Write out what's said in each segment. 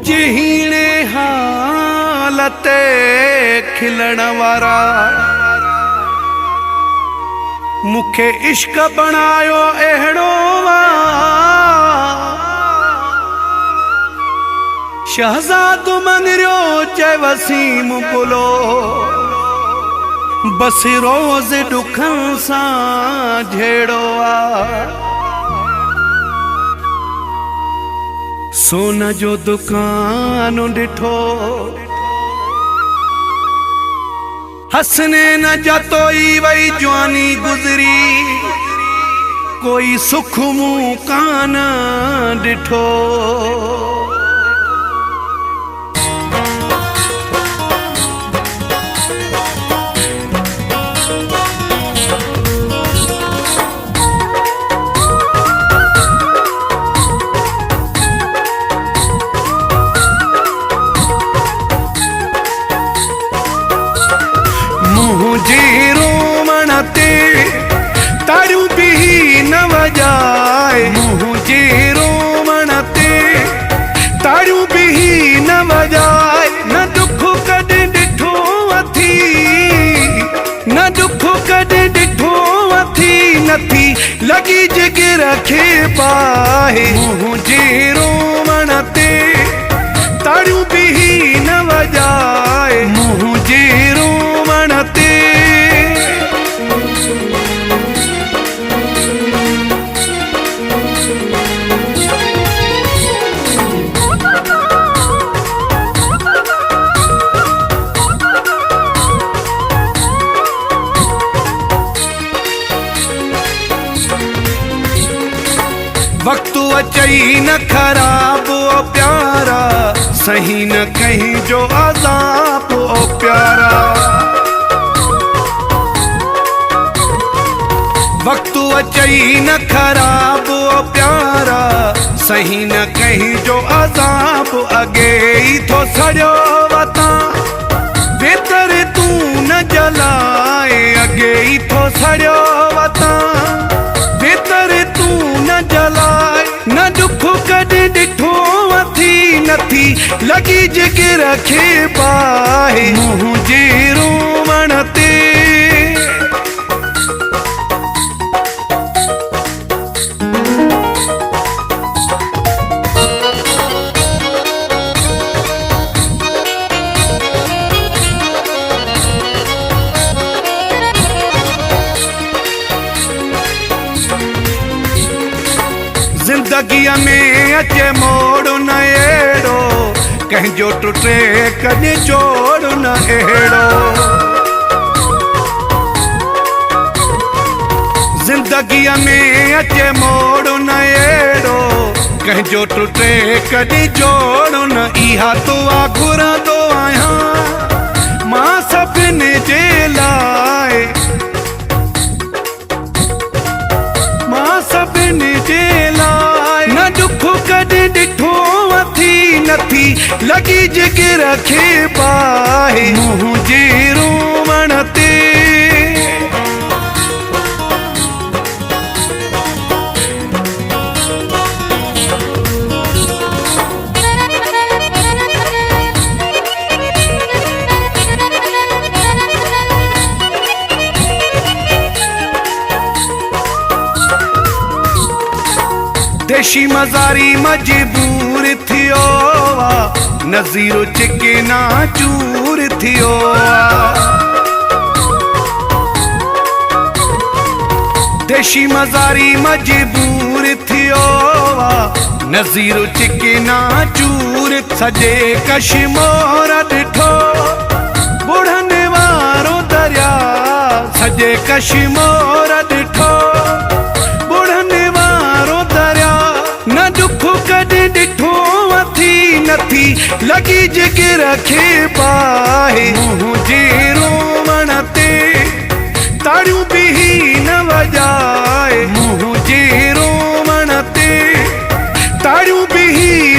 कुछ हीणे हालते खिलण वारा मुखे इश्क बनायो अहिड़ो शहज़ाद मंगरियो चए वसीम बुलो बस रोज़ दुखन सां झेड़ो सोन जो दुकान डिठो हसने न जतोई वही जवानी गुजरी कोई सुख मुँह कान डिठो मुझे रोमण ते तारू भी न वजाए मुझे रोमण ते तारू भी न वजाए न दुख कदे डिठो अथी न दुख कदे डिठो अथी नथी लगी जग रखे पाए मुझे रोमण ते तारू भी न वजाए मुझे रोमण ते वक्त अचई न खराब ओ प्यारा सही न कहीं जो अज़ाब ओ प्यारा वक्त अचई न खराब ओ प्यारा सही न कहीं जो अज़ाब अगे ही थो सड़ियो वता बेतर तू न जलाए अगे ही थो सड़ियो वता बेतर तू न जलाए न दुख कदे डिठो अथी नथी लगी जग रखे पाए मुझे रोमण ते जिंदगी में अचे मोड़ न अहिड़ो कंहिंजो टुटे कॾहिं जोड़ न अहिड़ो जिंदगी में अचे मोड़ न अहिड़ो कंहिंजो टुटे कॾहिं जोड़ न इहा दुआ घुरंदो आहियां मां सभिनी जे लाइ मां सभिनी जे लाइ न दुख कॾहिं डिठो अथी नथी लगी जग रखे पाए मुझे रोमण ते देशी मज़ारी मजबूर थियो नज़ीरो चिकना चूर थियो देशी मज़ारी मजबूर थियो नज़ीरो चिकना चूर सजे कश्मीर डिठो बुढ़ने वारो दरिया सजे कश्मीर डिठो न दुख कॾहिं डिठो अथी नथी लगी जग रखे पाए मुझे रोमण ते तारू भी न वजाए मुझे रोमण ते तारू भी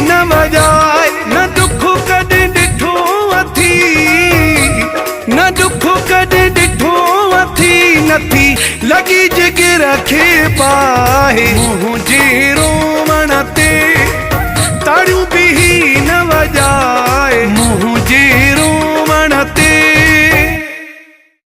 न वजाए न दुख कॾहिं डिठो अथी न दुख कॾहिं डिठो अथी नथी लगी जग रखे पाए मुझे